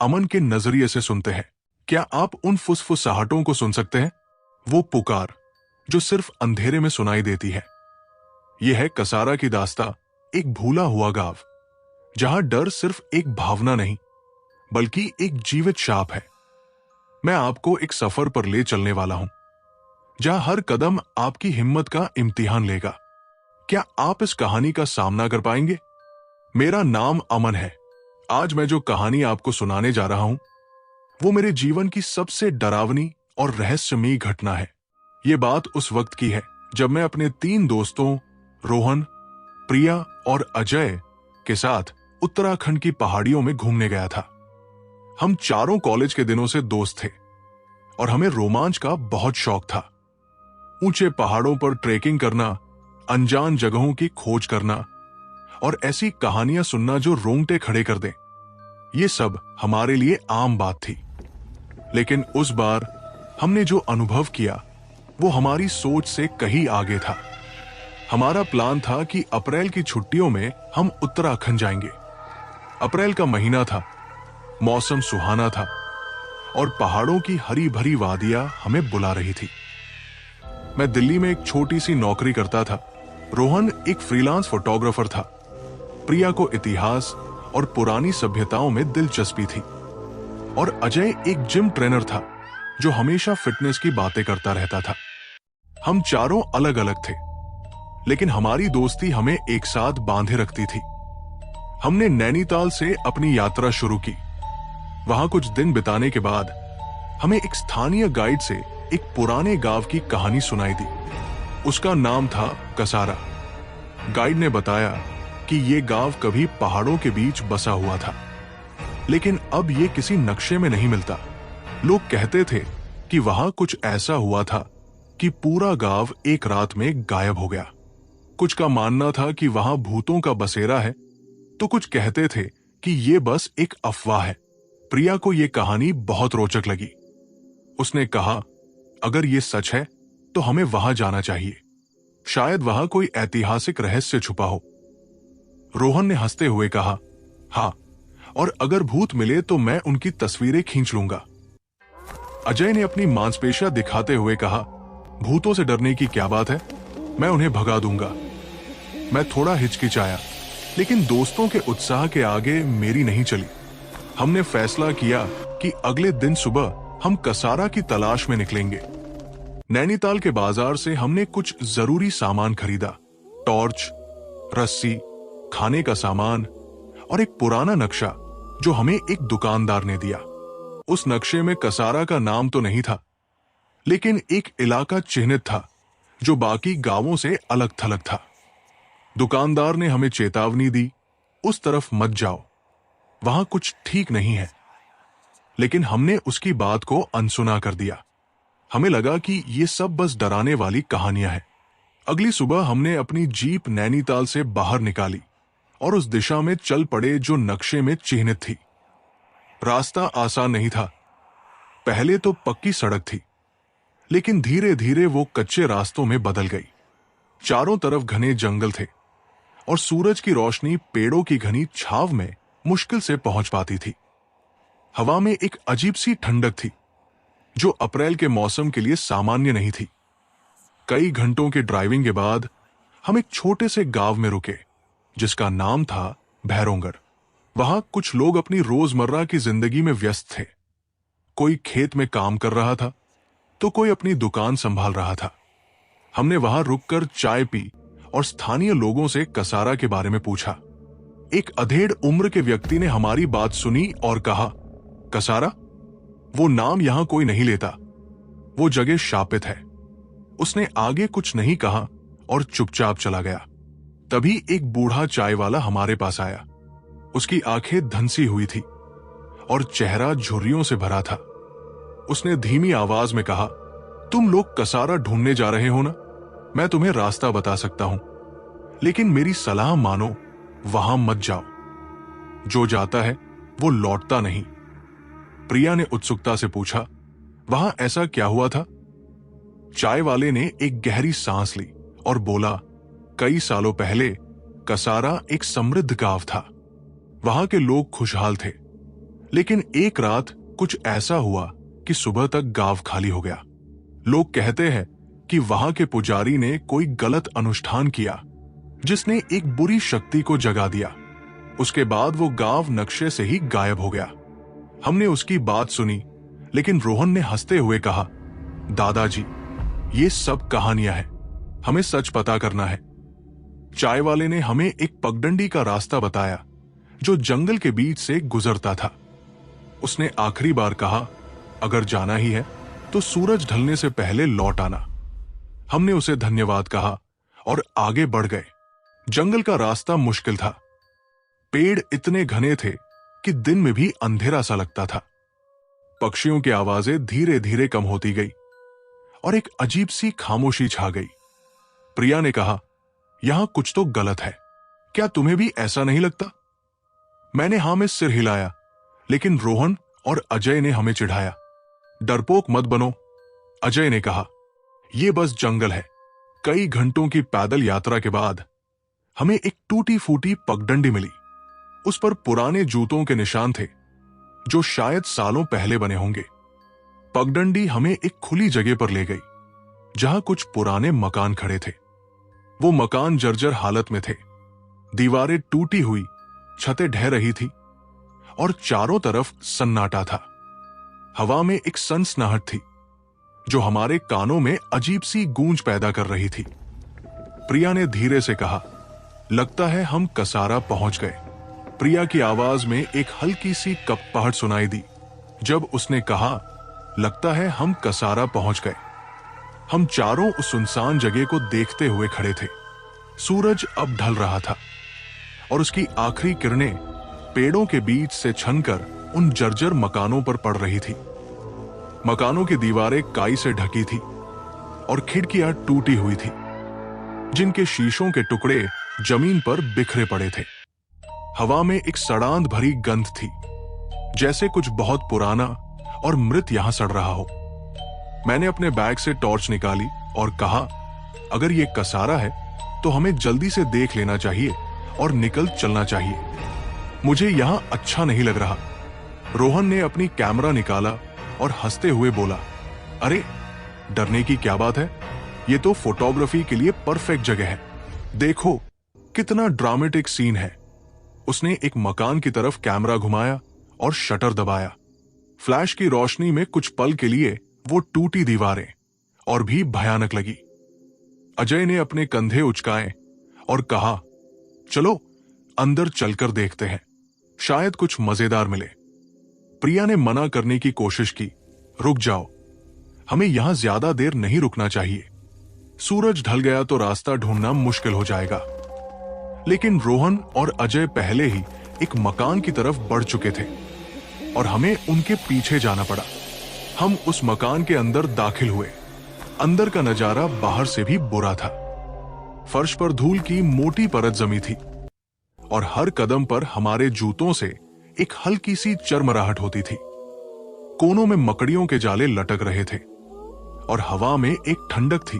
अमन के नजरिए से सुनते हैं। क्या आप उन फुसफुसाहटों को सुन सकते हैं? वो पुकार जो सिर्फ अंधेरे में सुनाई देती है। यह है कसारा की दास्तां, एक भूला हुआ गांव जहां डर सिर्फ एक भावना नहीं बल्कि एक जीवित शाप है। मैं आपको एक सफर पर ले चलने वाला हूं जहां हर कदम आपकी हिम्मत का इम्तिहान लेगा। क्या आप इस कहानी का सामना कर पाएंगे? मेरा नाम अमन है। आज मैं जो कहानी आपको सुनाने जा रहा हूं वो मेरे जीवन की सबसे डरावनी और रहस्यमयी घटना है। ये बात उस वक्त की है जब मैं अपने 3 दोस्तों रोहन, प्रिया और अजय के साथ उत्तराखंड की पहाड़ियों में घूमने गया था। हम चारों कॉलेज के दिनों से दोस्त थे और हमें रोमांच का बहुत शौक था। ऊंचे पहाड़ों पर ट्रेकिंग करना, अनजान जगहों की खोज करना और ऐसी कहानियां सुनना जो रोंगटे खड़े कर दें, ये सब हमारे लिए आम बात थी। लेकिन उस बार हमने जो अनुभव किया वो हमारी सोच से कहीं आगे था। हमारा प्लान था कि अप्रैल की छुट्टियों में हम उत्तराखंड जाएंगे। अप्रैल का महीना था, मौसम सुहाना था और पहाड़ों की हरी भरी वादियां हमें बुला रही थी। मैं दिल्ली में एक छोटी सी नौकरी करता था। रोहन एक फ्रीलांस फोटोग्राफर था। प्रिया को इतिहास और पुरानी सभ्यताओं में दिलचस्पी थी और अजय एक जिम ट्रेनर था जो हमेशा फिटनेस की बातें करता रहता था। हम चारों अलग अलग थे लेकिन हमारी दोस्ती हमें एक साथ बांधे रखती थी। हमने नैनीताल से अपनी यात्रा शुरू की। वहां कुछ दिन बिताने के बाद हमें एक स्थानीय गाइड से एक पुराने गांव की कहानी सुनाई दी। उसका नाम था कसारा। गाइड ने बताया कि यह गांव कभी पहाड़ों के बीच बसा हुआ था, लेकिन अब यह किसी नक्शे में नहीं मिलता। लोग कहते थे कि वहां कुछ ऐसा हुआ था कि पूरा गांव एक रात में गायब हो गया। कुछ का मानना था कि वहां भूतों का बसेरा है, तो कुछ कहते थे कि यह बस एक अफवाह है। प्रिया को यह कहानी बहुत रोचक लगी। उसने कहा, अगर यह सच है तो हमें वहां जाना चाहिए। शायद वहां कोई ऐतिहासिक रहस्य छुपा हो। रोहन ने हंसते हुए कहा, हाँ, और अगर भूत मिले तो मैं उनकी तस्वीरें खींच लूंगा। अजय ने अपनी मांसपेशियां दिखाते हुए कहा, भूतों से डरने की क्या बात है, मैं उन्हें भगा दूंगा। मैं थोड़ा हिचकिचाया, लेकिन दोस्तों के उत्साह के आगे मेरी नहीं चली। हमने फैसला किया कि अगले दिन सुबह हम कसारा की तलाश में निकलेंगे। नैनीताल के बाजार से हमने कुछ जरूरी सामान खरीदा। टॉर्च, रस्सी, खाने का सामान और एक पुराना नक्शा जो हमें एक दुकानदार ने दिया। उस नक्शे में कसारा का नाम तो नहीं था, लेकिन एक इलाका चिन्हित था जो बाकी गांवों से अलग थलग था। दुकानदार ने हमें चेतावनी दी, उस तरफ मत जाओ, वहां कुछ ठीक नहीं है। लेकिन हमने उसकी बात को अनसुना कर दिया। हमें लगा कि ये सब बस डराने वाली कहानियां हैं। अगली सुबह हमने अपनी जीप नैनीताल से बाहर निकाली और उस दिशा में चल पड़े जो नक्शे में चिन्हित थी। रास्ता आसान नहीं था। पहले तो पक्की सड़क थी, लेकिन धीरे धीरे वो कच्चे रास्तों में बदल गई। चारों तरफ घने जंगल थे और सूरज की रोशनी पेड़ों की घनी छाव में मुश्किल से पहुंच पाती थी। हवा में एक अजीब सी ठंडक थी जो अप्रैल के मौसम के लिए सामान्य नहीं थी। कई घंटों के ड्राइविंग के बाद हम एक छोटे से गांव में रुके जिसका नाम था भैरोगढ़। वहां कुछ लोग अपनी रोजमर्रा की जिंदगी में व्यस्त थे। कोई खेत में काम कर रहा था तो कोई अपनी दुकान संभाल रहा था। हमने वहां रुककर चाय पी और स्थानीय लोगों से कसारा के बारे में पूछा। एक अधेड़ उम्र के व्यक्ति ने हमारी बात सुनी और कहा, कसारा, वो नाम यहां कोई नहीं लेता, वो जगह शापित है। उसने आगे कुछ नहीं कहा और चुपचाप चला गया। तभी एक बूढ़ा चाय वाला हमारे पास आया। उसकी आंखें धंसी हुई थी और चेहरा झुर्रियों से भरा था। उसने धीमी आवाज में कहा, तुम लोग कसारा ढूंढने जा रहे हो ना? मैं तुम्हें रास्ता बता सकता हूं, लेकिन मेरी सलाह मानो, वहां मत जाओ। जो जाता है वो लौटता नहीं। प्रिया ने उत्सुकता से पूछा, वहां ऐसा क्या हुआ था? चाय वाले ने एक गहरी सांस ली और बोला, कई सालों पहले कसारा एक समृद्ध गांव था। वहां के लोग खुशहाल थे, लेकिन एक रात कुछ ऐसा हुआ कि सुबह तक गांव खाली हो गया। लोग कहते हैं कि वहां के पुजारी ने कोई गलत अनुष्ठान किया जिसने एक बुरी शक्ति को जगा दिया। उसके बाद वो गांव नक्शे से ही गायब हो गया। हमने उसकी बात सुनी, लेकिन रोहन ने हंसते हुए कहा, दादाजी, ये सब कहानियां हैं, हमें सच पता करना है। चाय वाले ने हमें एक पगडंडी का रास्ता बताया जो जंगल के बीच से गुजरता था। उसने आखिरी बार कहा, अगर जाना ही है तो सूरज ढलने से पहले लौट आना। हमने उसे धन्यवाद कहा और आगे बढ़ गए। जंगल का रास्ता मुश्किल था। पेड़ इतने घने थे कि दिन में भी अंधेरा सा लगता था। पक्षियों की आवाजें धीरे धीरे कम होती गई और एक अजीब सी खामोशी छा गई। प्रिया ने कहा, यहां कुछ तो गलत है, क्या तुम्हें भी ऐसा नहीं लगता? मैंने हां में सिर हिलाया, लेकिन रोहन और अजय ने हमें चिढ़ाया। डरपोक मत बनो, अजय ने कहा, यह बस जंगल है। कई घंटों की पैदल यात्रा के बाद हमें एक टूटी फूटी पगडंडी मिली। उस पर पुराने जूतों के निशान थे जो शायद सालों पहले बने होंगे। पगडंडी हमें एक खुली जगह पर ले गई जहां कुछ पुराने मकान खड़े थे। वो मकान जर्जर हालत में थे। दीवारें टूटी हुई, छतें ढह रही थी और चारों तरफ सन्नाटा था। हवा में एक सनसनाहट थी जो हमारे कानों में अजीब सी गूंज पैदा कर रही थी। प्रिया ने धीरे से कहा, लगता है हम कसारा पहुंच गए। प्रिया की आवाज में एक हल्की सी कपकपाहट सुनाई दी जब उसने कहा, लगता है हम कसारा पहुंच गए। हम चारों उस सुनसान जगह को देखते हुए खड़े थे। सूरज अब ढल रहा था और उसकी आखिरी किरणें पेड़ों के बीच से छनकर उन जर्जर मकानों पर पड़ रही थी। मकानों की दीवारें काई से ढकी थी और खिड़कियां टूटी हुई थी, जिनके शीशों के टुकड़े जमीन पर बिखरे पड़े थे। हवा में एक सड़ांध भरी गंध थी, जैसे कुछ बहुत पुराना और मृत यहां सड़ रहा हो। मैंने अपने बैग से टॉर्च निकाली और कहा, अगर ये कसारा है तो हमें जल्दी से देख लेना चाहिए और निकल चलना चाहिए। मुझे यहां अच्छा नहीं लग रहा। रोहन ने अपनी कैमरा निकाला और हंसते हुए बोला, अरे डरने की क्या बात है, ये तो फोटोग्राफी के लिए परफेक्ट जगह है। देखो कितना ड्रामेटिक सीन है। उसने एक मकान की तरफ कैमरा घुमाया और शटर दबाया। फ्लैश की रोशनी में कुछ पल के लिए वो टूटी दीवारें और भी भयानक लगी। अजय ने अपने कंधे उचकाए और कहा, चलो अंदर चलकर देखते हैं, शायद कुछ मजेदार मिले। प्रिया ने मना करने की कोशिश की, रुक जाओ, हमें यहां ज्यादा देर नहीं रुकना चाहिए। सूरज ढल गया तो रास्ता ढूंढना मुश्किल हो जाएगा। लेकिन रोहन और अजय पहले ही एक मकान की तरफ बढ़ चुके थे और हमें उनके पीछे जाना पड़ा। हम उस मकान के अंदर दाखिल हुए। अंदर का नजारा बाहर से भी बुरा था। फर्श पर धूल की मोटी परत जमी थी और हर कदम पर हमारे जूतों से एक हल्की सी चरमराहट होती थी। कोनों में मकड़ियों के जाले लटक रहे थे और हवा में एक ठंडक थी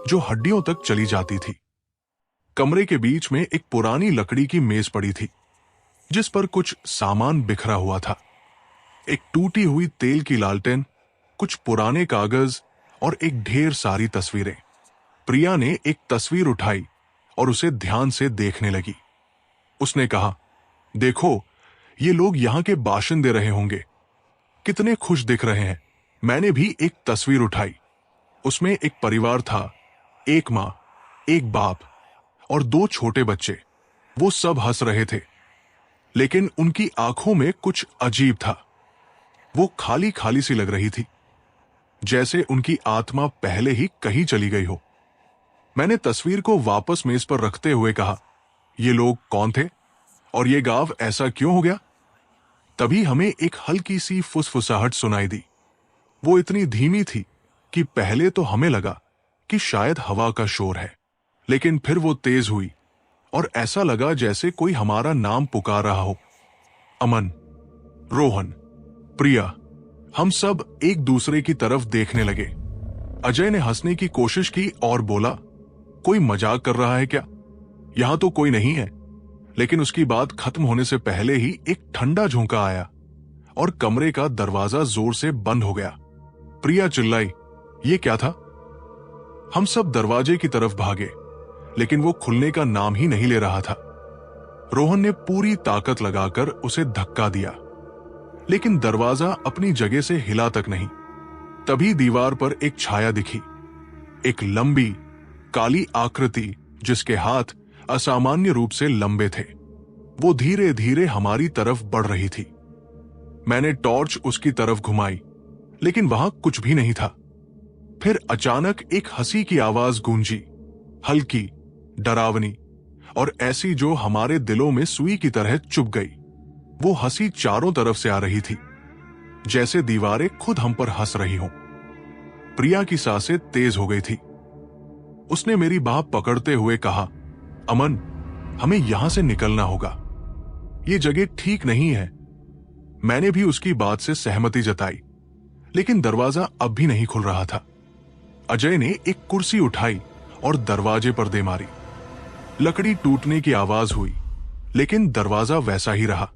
जो हड्डियों तक चली जाती थी। कमरे के बीच में एक पुरानी लकड़ी की मेज पड़ी थी जिस पर कुछ सामान बिखरा हुआ था। एक टूटी हुई तेल की लालटेन, कुछ पुराने कागज और एक ढेर सारी तस्वीरें। प्रिया ने एक तस्वीर उठाई और उसे ध्यान से देखने लगी। उसने कहा, देखो ये लोग यहां के बाशिंदे रहे होंगे, कितने खुश दिख रहे हैं। मैंने भी एक तस्वीर उठाई। उसमें एक परिवार था, एक मां, एक बाप और दो छोटे बच्चे। वो सब हंस रहे थे, लेकिन उनकी आंखों में कुछ अजीब था। वो खाली खाली सी लग रही थी, जैसे उनकी आत्मा पहले ही कहीं चली गई हो। मैंने तस्वीर को वापस मेज पर रखते हुए कहा, ये लोग कौन थे और ये गांव ऐसा क्यों हो गया? तभी हमें एक हल्की सी फुसफुसाहट सुनाई दी। वो इतनी धीमी थी कि पहले तो हमें लगा कि शायद हवा का शोर है, लेकिन फिर वो तेज हुई और ऐसा लगा जैसे कोई हमारा नाम पुकार रहा हो। अमन, रोहन, प्रिया। हम सब एक दूसरे की तरफ देखने लगे। अजय ने हंसने की कोशिश की और बोला, कोई मजाक कर रहा है क्या? यहां तो कोई नहीं है। लेकिन उसकी बात खत्म होने से पहले ही एक ठंडा झोंका आया और कमरे का दरवाजा जोर से बंद हो गया। प्रिया चिल्लाई, ये क्या था? हम सब दरवाजे की तरफ भागे, लेकिन वो खुलने का नाम ही नहीं ले रहा था। रोहन ने पूरी ताकत लगाकर उसे धक्का दिया, लेकिन दरवाजा अपनी जगह से हिला तक नहीं। तभी दीवार पर एक छाया दिखी, एक लंबी काली आकृति जिसके हाथ असामान्य रूप से लंबे थे। वो धीरे धीरे हमारी तरफ बढ़ रही थी। मैंने टॉर्च उसकी तरफ घुमाई, लेकिन वहां कुछ भी नहीं था। फिर अचानक एक हंसी की आवाज गूंजी, हल्की, डरावनी और ऐसी जो हमारे दिलों में सुई की तरह चुभ गई। वो हंसी चारों तरफ से आ रही थी, जैसे दीवारें खुद हम पर हंस रही हों। प्रिया की सांसें तेज हो गई थी। उसने मेरी बाह पकड़ते हुए कहा, अमन, हमें यहां से निकलना होगा। ये जगह ठीक नहीं है। मैंने भी उसकी बात से सहमति जताई, लेकिन दरवाजा अब भी नहीं खुल रहा था। अजय ने एक कुर्सी उठाई और दरवाजे पर दे मारी। लकड़ी टूटने की आवाज हुई, लेकिन दरवाजा वैसा ही रहा।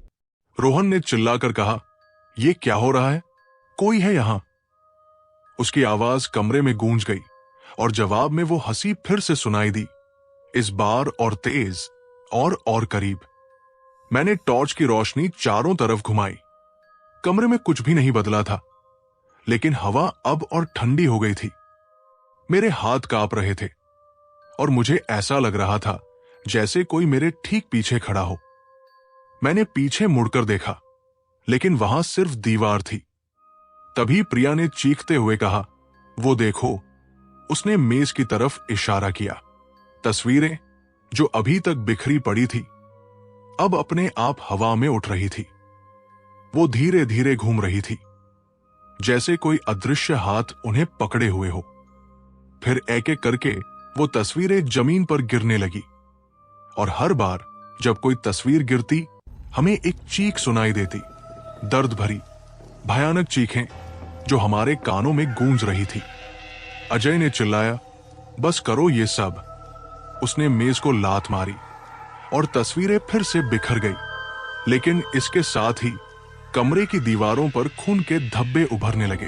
रोहन ने चिल्लाकर कहा, यह क्या हो रहा है? कोई है यहां? उसकी आवाज कमरे में गूंज गई और जवाब में वो हंसी फिर से सुनाई दी, इस बार और तेज और करीब। मैंने टॉर्च की रोशनी चारों तरफ घुमाई। कमरे में कुछ भी नहीं बदला था, लेकिन हवा अब और ठंडी हो गई थी। मेरे हाथ कांप रहे थे और मुझे ऐसा लग रहा था जैसे कोई मेरे ठीक पीछे खड़ा हो। मैंने पीछे मुड़कर देखा, लेकिन वहां सिर्फ दीवार थी। तभी प्रिया ने चीखते हुए कहा, वो देखो। उसने मेज की तरफ इशारा किया। तस्वीरें जो अभी तक बिखरी पड़ी थी, अब अपने आप हवा में उठ रही थी। वो धीरे धीरे घूम रही थी, जैसे कोई अदृश्य हाथ उन्हें पकड़े हुए हो। फिर एक एक करके वो तस्वीरें जमीन पर गिरने लगी, और हर बार जब कोई तस्वीर गिरती, हमें एक चीख सुनाई देती, दर्द भरी, भयानक चीखें जो हमारे कानों में गूंज रही थी। अजय ने चिल्लाया, बस करो ये सब। उसने मेज को लात मारी और तस्वीरें फिर से बिखर गई, लेकिन इसके साथ ही कमरे की दीवारों पर खून के धब्बे उभरने लगे।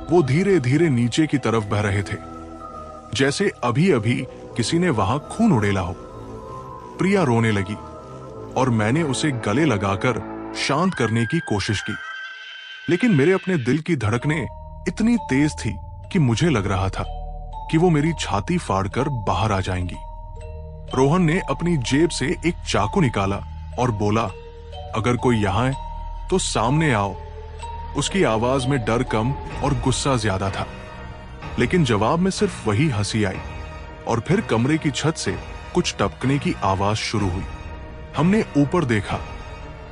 वो धीरे धीरे नीचे की तरफ बह रहे थे, जैसे अभी अभी किसी ने वहां खून उड़ेला हो। प्रिया रोने लगी और मैंने उसे गले लगाकर शांत करने की कोशिश की, लेकिन मेरे अपने दिल की धड़कनें इतनी तेज थी कि मुझे लग रहा था कि वो मेरी छाती फाड़कर बाहर आ जाएंगी। रोहन ने अपनी जेब से एक चाकू निकाला और बोला, अगर कोई यहां है तो सामने आओ। उसकी आवाज में डर कम और गुस्सा ज्यादा था, लेकिन जवाब में सिर्फ वही हंसी आई। और फिर कमरे की छत से कुछ टपकने की आवाज शुरू हुई। हमने ऊपर देखा,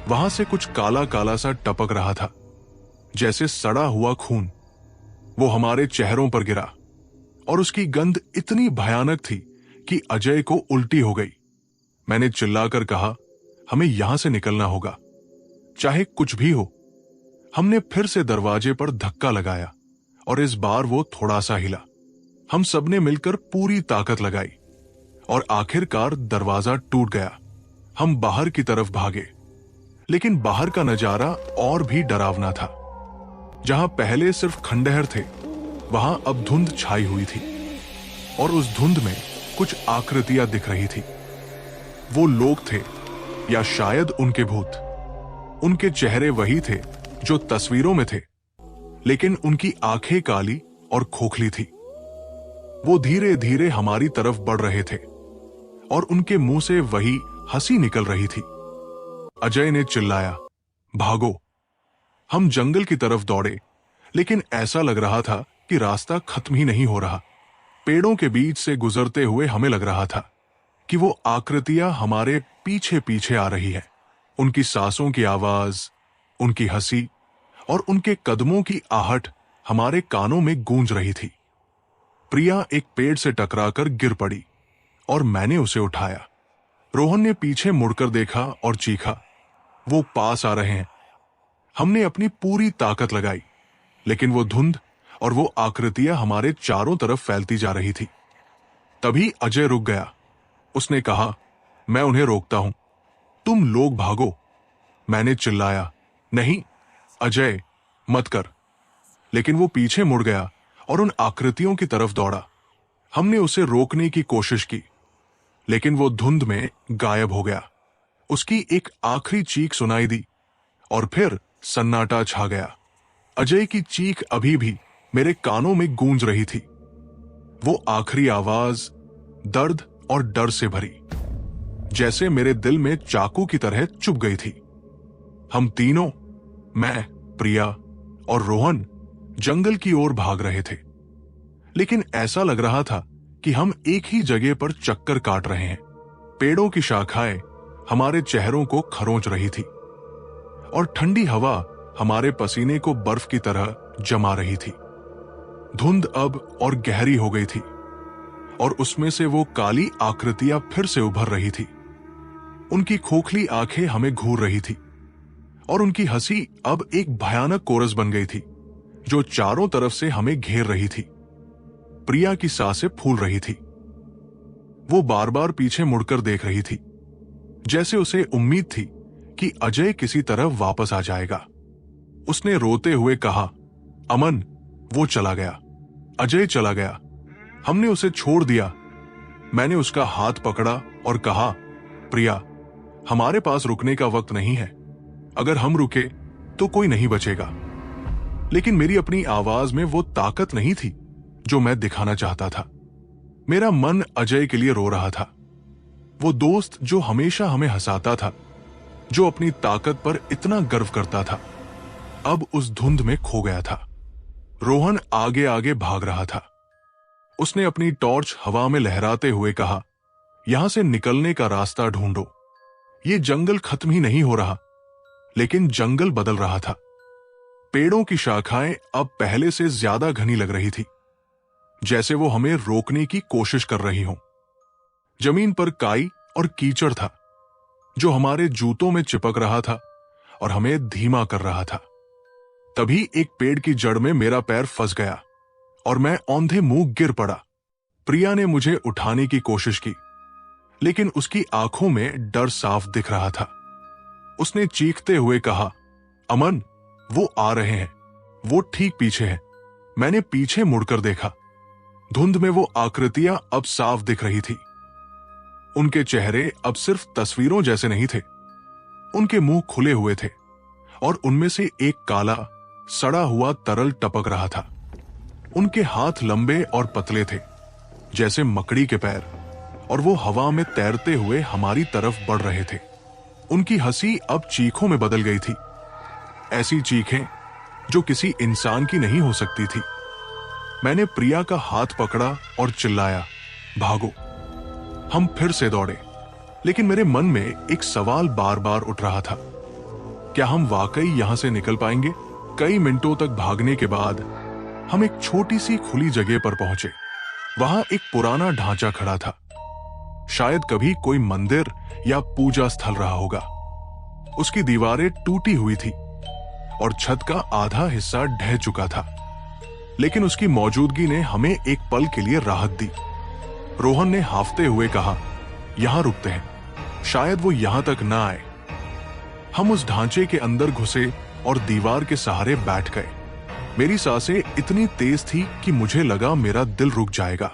वहां से कुछ काला काला सा टपक रहा था, जैसे सड़ा हुआ खून। वो हमारे चेहरों पर गिरा और उसकी गंध इतनी भयानक थी कि अजय को उल्टी हो गई। मैंने चिल्लाकर कहा, हमें यहां से निकलना होगा, चाहे कुछ भी हो। हमने फिर से दरवाजे पर धक्का लगाया और इस बार वो थोड़ा सा हिला। हम सबने मिलकर पूरी ताकत लगाई और आखिरकार दरवाजा टूट गया। हम बाहर की तरफ भागे, लेकिन बाहर का नजारा और भी डरावना था। जहां पहले सिर्फ खंडहर थे, वहां अब धुंध छाई हुई थी, और उस धुंध में कुछ आकृतियां दिख रही थी। वो लोग थे, या शायद उनके भूत। उनके चेहरे वही थे जो तस्वीरों में थे, लेकिन उनकी आंखें काली और खोखली थी। वो धीरे धीरे हमारी तरफ बढ़ रहे थे और उनके मुंह से वही हंसी निकल रही थी। अजय ने चिल्लाया, भागो। हम जंगल की तरफ दौड़े, लेकिन ऐसा लग रहा था कि रास्ता खत्म ही नहीं हो रहा। पेड़ों के बीच से गुजरते हुए हमें लग रहा था कि वो आकृतियां हमारे पीछे पीछे आ रही है। उनकी सांसों की आवाज, उनकी हंसी और उनके कदमों की आहट हमारे कानों में गूंज रही थी। प्रिया एक पेड़ से टकराकर गिर पड़ी और मैंने उसे उठाया। रोहन ने पीछे मुड़कर देखा और चीखा, वो पास आ रहे हैं। हमने अपनी पूरी ताकत लगाई, लेकिन वो धुंध और वो आकृतियां हमारे चारों तरफ फैलती जा रही थी। तभी अजय रुक गया। उसने कहा, मैं उन्हें रोकता हूं, तुम लोग भागो। मैंने चिल्लाया, नहीं, अजय, मत कर। लेकिन वो पीछे मुड़ गया और उन आकृतियों की तरफ दौड़ा। हमने उसे रोकने की कोशिश की, लेकिन वो धुंध में गायब हो गया। उसकी एक आखिरी चीख सुनाई दी और फिर सन्नाटा छा गया। अजय की चीख अभी भी मेरे कानों में गूंज रही थी। वो आखिरी आवाज दर्द और डर से भरी, जैसे मेरे दिल में चाकू की तरह चुभ गई थी। हम तीनों, मैं, प्रिया और रोहन, जंगल की ओर भाग रहे थे, लेकिन ऐसा लग रहा था कि हम एक ही जगह पर चक्कर काट रहे हैं। पेड़ों की शाखाएं हमारे चेहरों को खरोंच रही थी और ठंडी हवा हमारे पसीने को बर्फ की तरह जमा रही थी। धुंध अब और गहरी हो गई थी और उसमें से वो काली आकृतियां फिर से उभर रही थी। उनकी खोखली आंखें हमें घूर रही थी और उनकी हंसी अब एक भयानक कोरस बन गई थी जो चारों तरफ से हमें घेर रही थी। प्रिया की सांसें फूल रही थी। वो बार बार पीछे मुड़कर देख रही थी, जैसे उसे उम्मीद थी कि अजय किसी तरह वापस आ जाएगा। उसने रोते हुए कहा, अमन, वो चला गया, अजय चला गया, हमने उसे छोड़ दिया। मैंने उसका हाथ पकड़ा और कहा, प्रिया, हमारे पास रुकने का वक्त नहीं है। अगर हम रुके तो कोई नहीं बचेगा। लेकिन मेरी अपनी आवाज में वो ताकत नहीं थी जो मैं दिखाना चाहता था। मेरा मन अजय के लिए रो रहा था, वो दोस्त जो हमेशा हमें हंसाता था, जो अपनी ताकत पर इतना गर्व करता था, अब उस धुंध में खो गया था। रोहन आगे आगे भाग रहा था। उसने अपनी टॉर्च हवा में लहराते हुए कहा, यहां से निकलने का रास्ता ढूंढो। ये जंगल खत्म ही नहीं हो रहा, लेकिन जंगल बदल रहा था। पेड़ों की शाखाएं अब पहले से ज्यादा घनी लग रही थी, जैसे वो हमें रोकने की कोशिश कर रही हों। जमीन पर काई और कीचड़ था जो हमारे जूतों में चिपक रहा था और हमें धीमा कर रहा था। तभी एक पेड़ की जड़ में मेरा पैर फंस गया और मैं औंधे मुंह गिर पड़ा। प्रिया ने मुझे उठाने की कोशिश की, लेकिन उसकी आंखों में डर साफ दिख रहा था। उसने चीखते हुए कहा, अमन, वो आ रहे हैं, वो ठीक पीछे हैं। मैंने पीछे मुड़कर देखा। धुंध में वो आकृतियां अब साफ दिख रही थी। उनके चेहरे अब सिर्फ तस्वीरों जैसे नहीं थे, उनके मुंह खुले हुए थे और उनमें से एक काला सड़ा हुआ तरल टपक रहा था। उनके हाथ लंबे और पतले थे, जैसे मकड़ी के पैर, और वो हवा में तैरते हुए हमारी तरफ बढ़ रहे थे। उनकी हंसी अब चीखों में बदल गई थी, ऐसी चीखें जो किसी इंसान की नहीं हो सकती थी। मैंने प्रिया का हाथ पकड़ा और चिल्लाया, भागो। हम फिर से दौड़े, लेकिन मेरे मन में एक सवाल बार बार उठ रहा था, क्या हम वाकई यहां से निकल पाएंगे? कई मिनटों तक भागने के बाद हम एक छोटी सी खुली जगह पर पहुंचे। वहां एक पुराना ढांचा खड़ा था, शायद कभी कोई मंदिर या पूजा स्थल रहा होगा। उसकी दीवारें टूटी हुई थी और छत का आधा हिस्सा ढह चुका था, लेकिन उसकी मौजूदगी ने हमें एक पल के लिए राहत दी। रोहन ने हाफते हुए कहा, यहां रुकते हैं, शायद वो यहां तक ना आए। हम उस ढांचे के अंदर घुसे और दीवार के सहारे बैठ गए। मेरी सांसें इतनी तेज थी कि मुझे लगा मेरा दिल रुक जाएगा।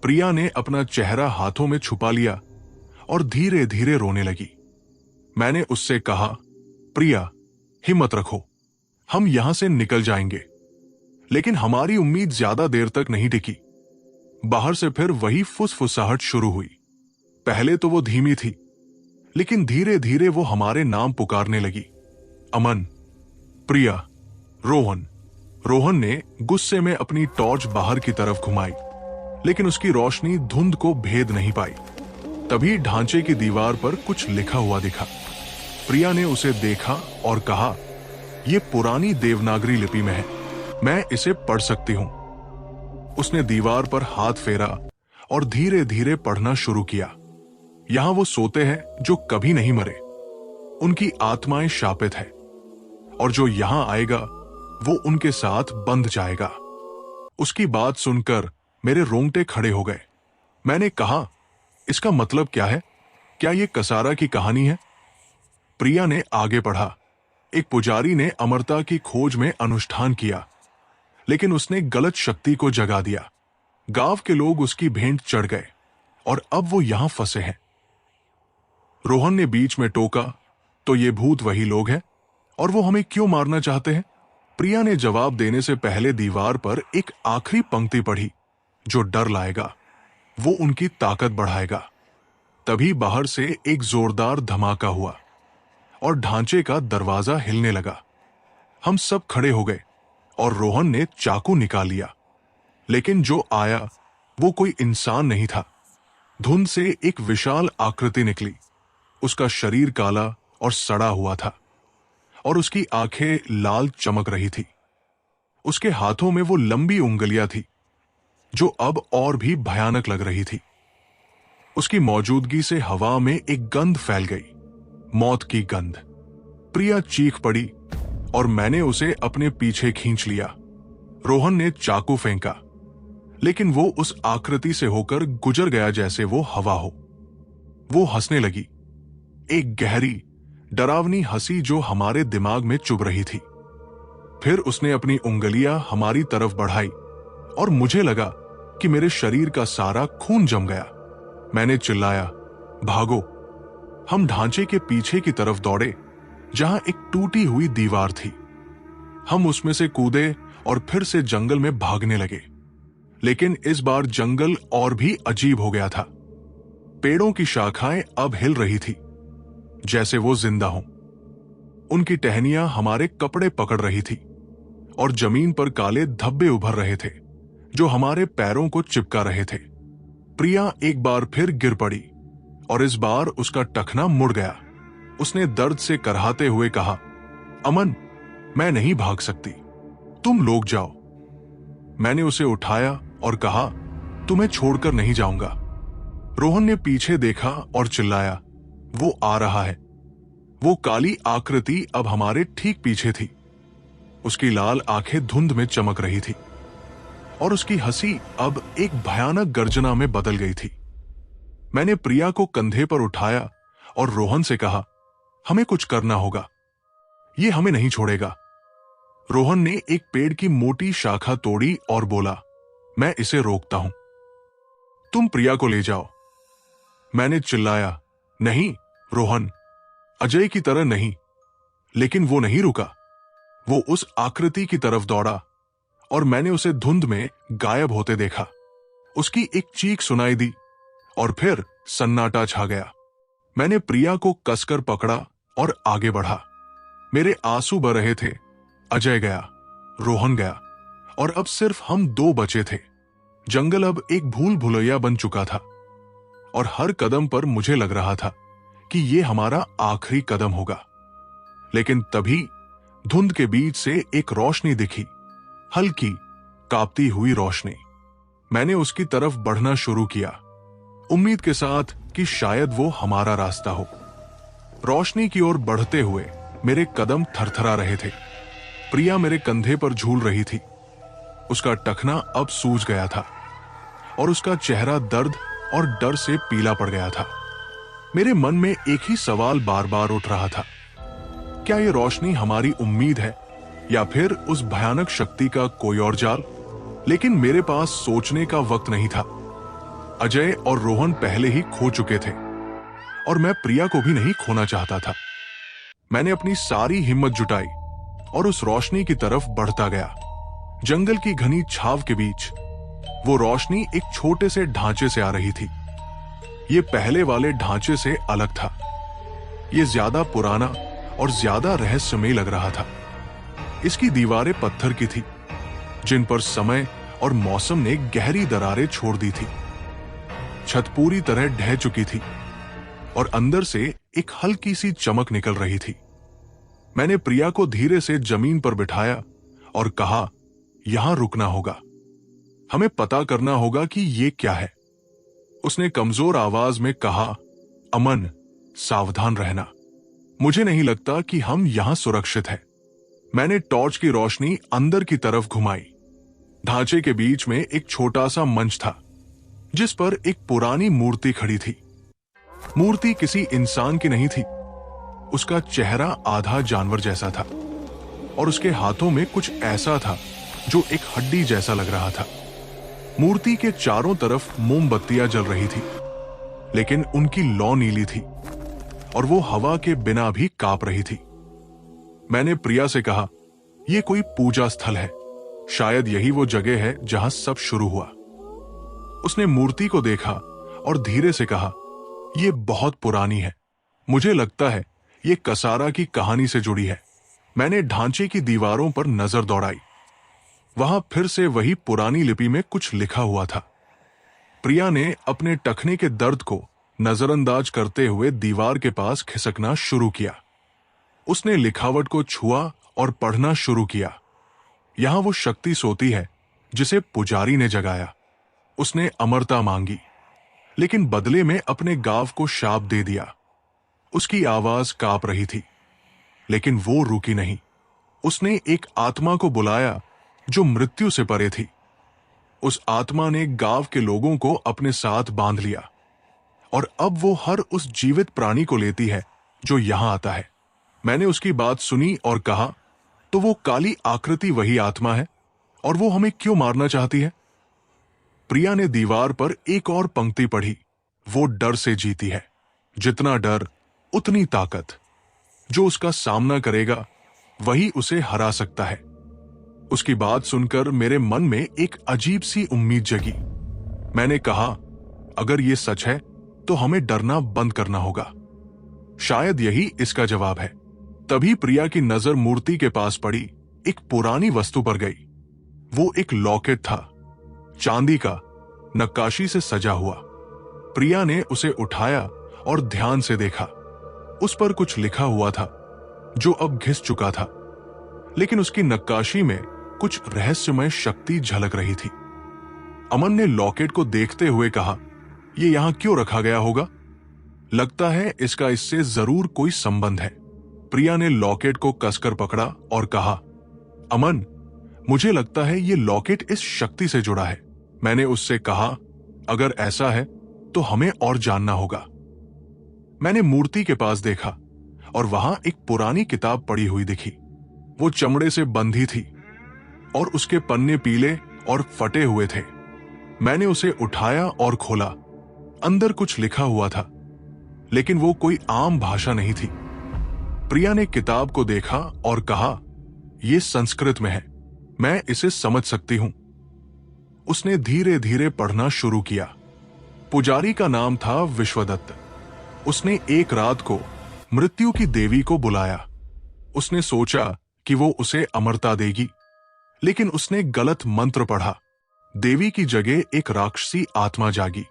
प्रिया ने अपना चेहरा हाथों में छुपा लिया और धीरे धीरे रोने लगी। मैंने उससे कहा, प्रिया, हिम्मत रखो, हम यहां से निकल जाएंगे। लेकिन हमारी उम्मीद ज्यादा देर तक नहीं टिकी। बाहर से फिर वही फुसफुसाहट शुरू हुई। पहले तो वो धीमी थी, लेकिन धीरे धीरे वो हमारे नाम पुकारने लगी, अमन, प्रिया, रोहन। रोहन ने गुस्से में अपनी टॉर्च बाहर की तरफ घुमाई, लेकिन उसकी रोशनी धुंध को भेद नहीं पाई। तभी ढांचे की दीवार पर कुछ लिखा हुआ दिखा। प्रिया ने उसे देखा और कहा, यह पुरानी देवनागरी लिपि में है, मैं इसे पढ़ सकती हूं। उसने दीवार पर हाथ फेरा और धीरे धीरे पढ़ना शुरू किया। यहां वो सोते हैं जो कभी नहीं मरे, उनकी आत्माएं शापित है, और जो यहां आएगा वो उनके साथ बंध जाएगा। उसकी बात सुनकर मेरे रोंगटे खड़े हो गए। मैंने कहा, इसका मतलब क्या है? क्या ये कसारा की कहानी है? प्रिया ने आगे पढ़ा, एक पुजारी ने अमरता की खोज में अनुष्ठान किया, लेकिन उसने गलत शक्ति को जगा दिया। गांव के लोग उसकी भेंट चढ़ गए और अब वो यहां फंसे हैं। रोहन ने बीच में टोका, तो ये भूत वही लोग हैं और वो हमें क्यों मारना चाहते हैं? प्रिया ने जवाब देने से पहले दीवार पर एक आखिरी पंक्ति पढ़ी, जो डर लाएगा वो उनकी ताकत बढ़ाएगा। तभी बाहर से एक जोरदार धमाका हुआ और ढांचे का दरवाजा हिलने लगा। हम सब खड़े हो गए और रोहन ने चाकू निकाल लिया, लेकिन जो आया वो कोई इंसान नहीं था। धुंध से एक विशाल आकृति निकली। उसका शरीर काला और सड़ा हुआ था और उसकी आंखें लाल चमक रही थी। उसके हाथों में वो लंबी उंगलियां थी जो अब और भी भयानक लग रही थी। उसकी मौजूदगी से हवा में एक गंध फैल गई, मौत की गंध। प्रिया चीख पड़ी और मैंने उसे अपने पीछे खींच लिया। रोहन ने चाकू फेंका, लेकिन वो उस आकृति से होकर गुजर गया जैसे वो हवा हो। वो हंसने लगी, एक गहरी डरावनी हंसी जो हमारे दिमाग में चुभ रही थी। फिर उसने अपनी उंगलियां हमारी तरफ बढ़ाई और मुझे लगा कि मेरे शरीर का सारा खून जम गया। मैंने चिल्लाया, भागो। हम ढांचे के पीछे की तरफ दौड़े, जहां एक टूटी हुई दीवार थी। हम उसमें से कूदे और फिर से जंगल में भागने लगे। लेकिन इस बार जंगल और भी अजीब हो गया था। पेड़ों की शाखाएं अब हिल रही थी, जैसे वो जिंदा हों। उनकी टहनियां हमारे कपड़े पकड़ रही थी और जमीन पर काले धब्बे उभर रहे थे जो हमारे पैरों को चिपका रहे थे। प्रिया एक बार फिर गिर पड़ी और इस बार उसका टखना मुड़ गया। उसने दर्द से करहाते हुए कहा, अमन, मैं नहीं भाग सकती, तुम लोग जाओ। मैंने उसे उठाया और कहा, तुम्हें छोड़कर नहीं जाऊंगा। रोहन ने पीछे देखा और चिल्लाया, वो आ रहा है। वो काली आकृति अब हमारे ठीक पीछे थी। उसकी लाल आंखें धुंध में चमक रही थी और उसकी हंसी अब एक भयानक गर्जना में बदल गई थी। मैंने प्रिया को कंधे पर उठाया और रोहन से कहा, हमें कुछ करना होगा, ये हमें नहीं छोड़ेगा। रोहन ने एक पेड़ की मोटी शाखा तोड़ी और बोला, मैं इसे रोकता हूं, तुम प्रिया को ले जाओ। मैंने चिल्लाया, नहीं रोहन, अजय की तरह नहीं। लेकिन वो नहीं रुका। वो उस आकृति की तरफ दौड़ा और मैंने उसे धुंध में गायब होते देखा। उसकी एक चीख सुनाई दी और फिर सन्नाटा छा गया। मैंने प्रिया को कसकर पकड़ा और आगे बढ़ा। मेरे आंसू बह रहे थे। अजय गया, रोहन गया और अब सिर्फ हम दो बचे थे। जंगल अब एक भूल भुलैया बन चुका था और हर कदम पर मुझे लग रहा था कि यह हमारा आखिरी कदम होगा। लेकिन तभी धुंध के बीच से एक रोशनी दिखी, हल्की कांपती हुई रोशनी। मैंने उसकी तरफ बढ़ना शुरू किया, उम्मीद के साथ कि शायद वो हमारा रास्ता हो। रोशनी की ओर बढ़ते हुए मेरे कदम थरथरा रहे थे। प्रिया मेरे कंधे पर झूल रही थी। उसका टखना अब सूज गया था और उसका चेहरा दर्द और डर से पीला पड़ गया था। मेरे मन में एक ही सवाल बार बार उठ रहा था, क्या ये रोशनी हमारी उम्मीद है या फिर उस भयानक शक्ति का कोई और जाल? लेकिन मेरे पास सोचने का वक्त नहीं था। अजय और रोहन पहले ही खो चुके थे और मैं प्रिया को भी नहीं खोना चाहता था। मैंने अपनी सारी हिम्मत जुटाई और उस रोशनी की तरफ बढ़ता गया। जंगल की घनी छाव के बीच वो रोशनी एक छोटे से ढांचे से आ रही थी। ये पहले वाले ढांचे से अलग था। ये ज्यादा पुराना और ज्यादा रहस्यमय लग रहा था। इसकी दीवारें पत्थर की थी, जिन पर समय और मौसम ने गहरी दरारें छोड़ दी थी। छत पूरी तरह ढह चुकी थी और अंदर से एक हल्की सी चमक निकल रही थी। मैंने प्रिया को धीरे से जमीन पर बिठाया और कहा, यहां रुकना होगा, हमें पता करना होगा कि ये क्या है। उसने कमजोर आवाज में कहा, अमन, सावधान रहना, मुझे नहीं लगता कि हम यहां सुरक्षित हैं। मैंने टॉर्च की रोशनी अंदर की तरफ घुमाई। ढांचे के बीच में एक छोटा सा मंच था जिस पर एक पुरानी मूर्ति खड़ी थी। मूर्ति किसी इंसान की नहीं थी। उसका चेहरा आधा जानवर जैसा था और उसके हाथों में कुछ ऐसा था जो एक हड्डी जैसा लग रहा था। मूर्ति के चारों तरफ मोमबत्तियां जल रही थी, लेकिन उनकी लौ नीली थी और वो हवा के बिना भी कांप रही थी। मैंने प्रिया से कहा, यह कोई पूजा स्थल है, शायद यही वो जगह है जहां सब शुरू हुआ। उसने मूर्ति को देखा और धीरे से कहा, यह बहुत पुरानी है, मुझे लगता है ये कसारा की कहानी से जुड़ी है। मैंने ढांचे की दीवारों पर नजर दौड़ाई। वहां फिर से वही पुरानी लिपि में कुछ लिखा हुआ था। प्रिया ने अपने टखने के दर्द को नजरअंदाज करते हुए दीवार के पास खिसकना शुरू किया। उसने लिखावट को छुआ और पढ़ना शुरू किया। यहां वो शक्ति सोती है जिसे पुजारी ने जगाया। उसने अमरता मांगी, लेकिन बदले में अपने गांव को शाप दे दिया। उसकी आवाज कांप रही थी, लेकिन वो रुकी नहीं। उसने एक आत्मा को बुलाया जो मृत्यु से परे थी। उस आत्मा ने गांव के लोगों को अपने साथ बांध लिया और अब वो हर उस जीवित प्राणी को लेती है जो यहां आता है। मैंने उसकी बात सुनी और कहा, तो वो काली आकृति वही आत्मा है और वो हमें क्यों मारना चाहती है? प्रिया ने दीवार पर एक और पंक्ति पढ़ी, वो डर से जीती है, जितना डर उतनी ताकत। जो उसका सामना करेगा वही उसे हरा सकता है। उसकी बात सुनकर मेरे मन में एक अजीब सी उम्मीद जगी। मैंने कहा, अगर ये सच है तो हमें डरना बंद करना होगा। शायद यही इसका जवाब है। तभी प्रिया की नजर मूर्ति के पास पड़ी, एक पुरानी वस्तु पर गई। वो एक लॉकेट था, चांदी का, नक्काशी से सजा हुआ। प्रिया ने उसे उठाया और ध्यान से देखा। उस पर कुछ लिखा हुआ था जो अब घिस चुका था, लेकिन उसकी नक्काशी में कुछ रहस्यमय शक्ति झलक रही थी। अमन ने लॉकेट को देखते हुए कहा, यह यहां क्यों रखा गया होगा? लगता है इसका इससे जरूर कोई संबंध है। प्रिया ने लॉकेट को कसकर पकड़ा और कहा, अमन, मुझे लगता है यह लॉकेट इस शक्ति से जुड़ा है। मैंने उससे कहा, अगर ऐसा है तो हमें और जानना होगा। मैंने मूर्ति के पास देखा और वहां एक पुरानी किताब पड़ी हुई दिखी। वो चमड़े से बंधी थी और उसके पन्ने पीले और फटे हुए थे। मैंने उसे उठाया और खोला। अंदर कुछ लिखा हुआ था, लेकिन वो कोई आम भाषा नहीं थी। प्रिया ने किताब को देखा और कहा, यह संस्कृत में है, मैं इसे समझ सकती हूं। उसने धीरे धीरे पढ़ना शुरू किया। पुजारी का नाम था विश्वदत्त। उसने एक रात को मृत्यु की देवी को बुलाया। उसने सोचा कि वो उसे अमरता देगी, लेकिन उसने गलत मंत्र पढ़ा। देवी की जगह एक राक्षसी आत्मा जागी,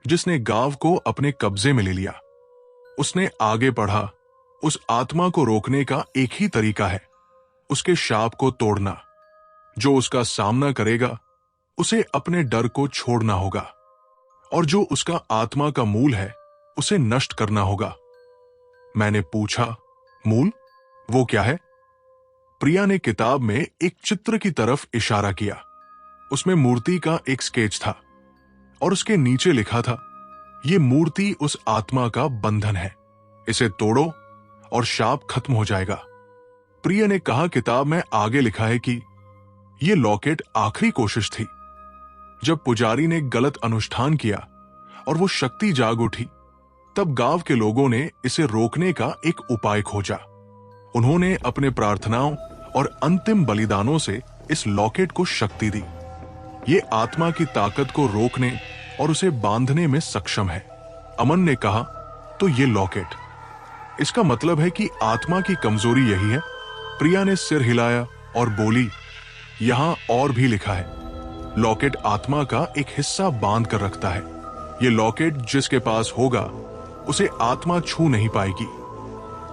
जिसने गांव को अपने कब्जे में ले लिया। उसने आगे पढ़ा, उस आत्मा को रोकने का एक ही तरीका है, उसके शाप को तोड़ना। जो उसका सामना करेगा उसे अपने डर को छोड़ना होगा, और जो उसका आत्मा का मूल है उसे नष्ट करना होगा। मैंने पूछा, मूल? वो क्या है? प्रिया ने किताब में एक चित्र की तरफ इशारा किया। उसमें मूर्ति का एक स्केच था और उसके नीचे लिखा था, ये मूर्ति उस आत्मा का बंधन है, इसे तोड़ो और शाप खत्म हो जाएगा। प्रिया ने कहा, किताब में आगे लिखा है कि यह लॉकेट आखिरी कोशिश थी। जब पुजारी ने गलत अनुष्ठान किया और वो शक्ति जाग उठी, तब गांव के लोगों ने इसे रोकने का एक उपाय खोजा। उन्होंने अपने प्रार्थनाओं और अंतिम बलिदानों से इस लॉकेट को शक्ति दी। ये आत्मा की ताकत को रोकने और उसे बांधने में सक्षम है। अमन ने कहा, तो ये लॉकेट, इसका मतलब है कि आत्मा की कमजोरी यही है? प्रिया ने सिर हिलाया और बोली, यहां और भी लिखा है, लॉकेट आत्मा का एक हिस्सा बांध कर रखता है। ये लॉकेट जिसके पास होगा उसे आत्मा छू नहीं पाएगी।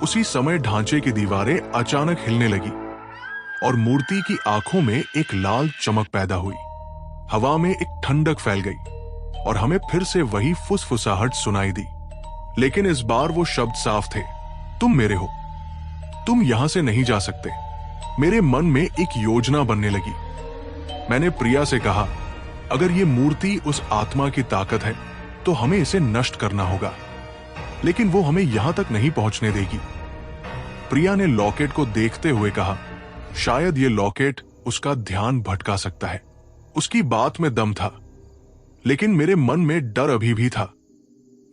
उसी समय ढांचे की दीवारें अचानक हिलने लगी और मूर्ति की आंखों में एक लाल चमक पैदा हुई। हवा में एक ठंडक फैल गई और हमें फिर से वही फुसफुसाहट सुनाई दी, लेकिन इस बार वो शब्द साफ थे, तुम मेरे हो, तुम यहां से नहीं जा सकते। मेरे मन में एक योजना बनने लगी। मैंने प्रिया से कहा, अगर ये मूर्ति उस आत्मा की ताकत है तो हमें इसे नष्ट करना होगा, लेकिन वो हमें यहां तक नहीं पहुंचने देगी। प्रिया ने लॉकेट को देखते हुए कहा, शायद ये लॉकेट उसका ध्यान भटका सकता है। उसकी बात में दम था, लेकिन मेरे मन में डर अभी भी था।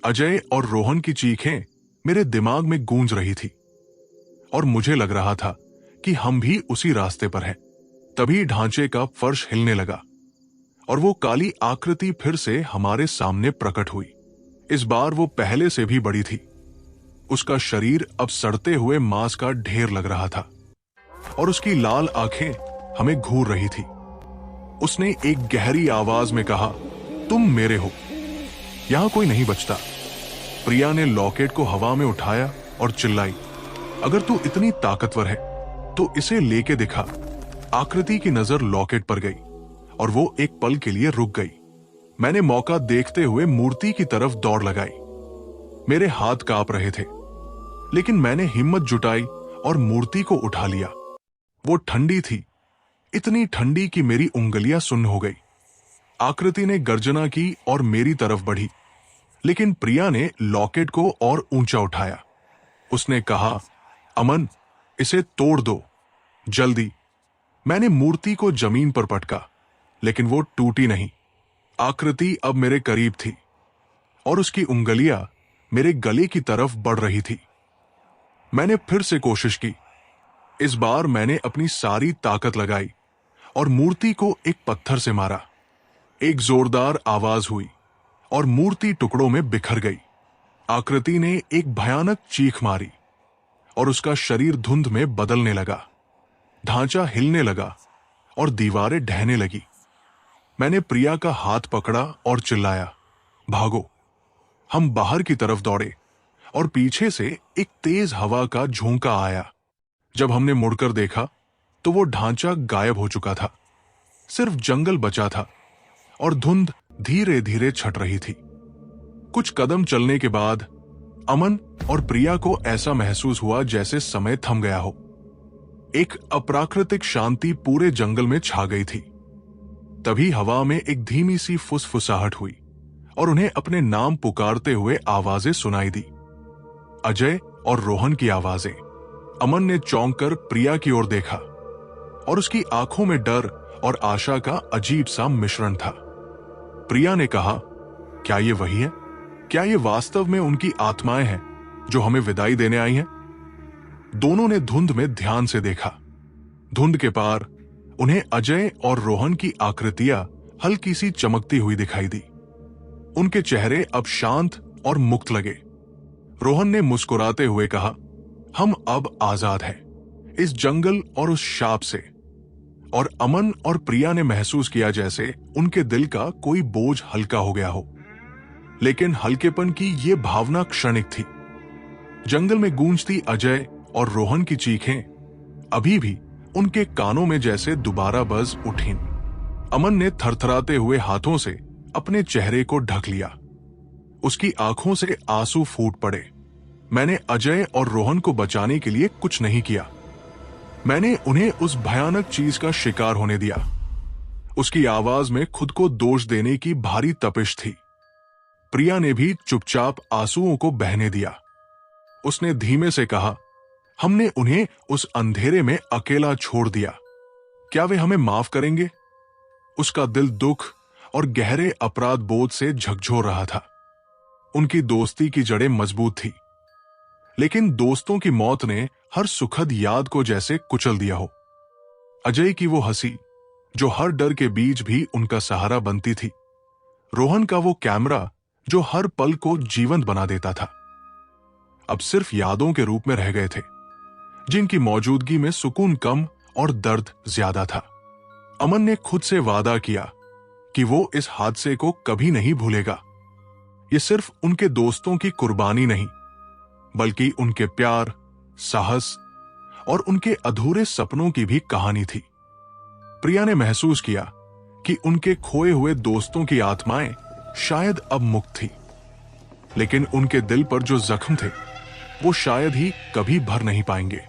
अजय और रोहन की चीखें मेरे दिमाग में गूंज रही थी और मुझे लग रहा था कि हम भी उसी रास्ते पर हैं। तभी ढांचे का फर्श हिलने लगा और वो काली आकृति फिर से हमारे सामने प्रकट हुई। इस बार वो पहले से भी बड़ी थी। उसका शरीर अब सड़ते हुए मांस का ढेर लग रहा था और उसकी लाल आंखें हमें घूर रही थी। उसने एक गहरी आवाज में कहा, तुम मेरे हो, यहां कोई नहीं बचता। प्रिया ने लॉकेट को हवा में उठाया और चिल्लाई, अगर तू इतनी ताकतवर है तो इसे लेके दिखा। आकृति की नजर लॉकेट पर गई और वो एक पल के लिए रुक गई। मैंने मौका देखते हुए मूर्ति की तरफ दौड़ लगाई। मेरे हाथ कांप रहे थे, लेकिन मैंने हिम्मत जुटाई और मूर्ति को उठा लिया। वो ठंडी थी, इतनी ठंडी कि मेरी उंगलियां सुन्न हो गई। आकृति ने गर्जना की और मेरी तरफ बढ़ी, लेकिन प्रिया ने लॉकेट को और ऊंचा उठाया। उसने कहा, अमन, इसे तोड़ दो, जल्दी। मैंने मूर्ति को जमीन पर पटका, लेकिन वो टूटी नहीं। आकृति अब मेरे करीब थी और उसकी उंगलियां मेरे गले की तरफ बढ़ रही थी। मैंने फिर से कोशिश की। इस बार मैंने अपनी सारी ताकत लगाई और मूर्ति को एक पत्थर से मारा। एक जोरदार आवाज हुई और मूर्ति टुकड़ों में बिखर गई। आकृति ने एक भयानक चीख मारी और उसका शरीर धुंध में बदलने लगा। ढांचा हिलने लगा और दीवारें ढहने लगी। मैंने प्रिया का हाथ पकड़ा और चिल्लाया, भागो। हम बाहर की तरफ दौड़े और पीछे से एक तेज हवा का झोंका आया। जब हमने मुड़कर देखा तो वो ढांचा गायब हो चुका था। सिर्फ जंगल बचा था और धुंध धीरे धीरे छट रही थी। कुछ कदम चलने के बाद अमन और प्रिया को ऐसा महसूस हुआ जैसे समय थम गया हो। एक अप्राकृतिक शांति पूरे जंगल में छा गई थी। तभी हवा में एक धीमी सी फुसफुसाहट हुई और उन्हें अपने नाम पुकारते हुए आवाजें सुनाई दी। अजय और रोहन की आवाजें। अमन ने चौंक कर प्रिया की ओर देखा और उसकी आंखों में डर और आशा का अजीब सा मिश्रण था। प्रिया ने कहा, क्या ये वही है? क्या ये वास्तव में उनकी आत्माएं हैं जो हमें विदाई देने आई हैं? दोनों ने धुंध में ध्यान से देखा। धुंध के पार उन्हें अजय और रोहन की आकृतियां हल्की सी चमकती हुई दिखाई दी। उनके चेहरे अब शांत और मुक्त लगे। रोहन ने मुस्कुराते हुए कहा, हम अब आजाद हैं इस जंगल और उस शाप से। और अमन और प्रिया ने महसूस किया जैसे उनके दिल का कोई बोझ हल्का हो गया हो। लेकिन हल्केपन की ये भावना क्षणिक थी। जंगल में गूंजती अजय और रोहन की चीखें अभी भी उनके कानों में जैसे दोबारा बज उठीं। अमन ने थरथराते हुए हाथों से अपने चेहरे को ढक लिया। उसकी आंखों से आंसू फूट पड़े। मैंने अजय और रोहन को बचाने के लिए कुछ नहीं किया। मैंने उन्हें उस भयानक चीज का शिकार होने दिया। उसकी आवाज में खुद को दोष देने की भारी तपिश थी। प्रिया ने भी चुपचाप आंसुओं को बहने दिया। उसने धीमे से कहा, हमने उन्हें उस अंधेरे में अकेला छोड़ दिया। क्या वे हमें माफ करेंगे? उसका दिल दुख और गहरे अपराध बोध से झकझोर रहा था। उनकी दोस्ती की जड़ें मजबूत थी, लेकिन दोस्तों की मौत ने हर सुखद याद को जैसे कुचल दिया हो। अजय की वो हंसी जो हर डर के बीच भी उनका सहारा बनती थी। रोहन का वो कैमरा जो हर पल को जीवंत बना देता था, अब सिर्फ यादों के रूप में रह गए थे, जिनकी मौजूदगी में सुकून कम और दर्द ज्यादा था। अमन ने खुद से वादा किया कि वो इस हादसे को कभी नहीं भूलेगा। ये सिर्फ उनके दोस्तों की कुर्बानी नहीं, बल्कि उनके प्यार, साहस और उनके अधूरे सपनों की भी कहानी थी। प्रिया ने महसूस किया कि उनके खोए हुए दोस्तों की आत्माएं शायद अब मुक्त थी, लेकिन उनके दिल पर जो जख्म थे वो शायद ही कभी भर नहीं पाएंगे।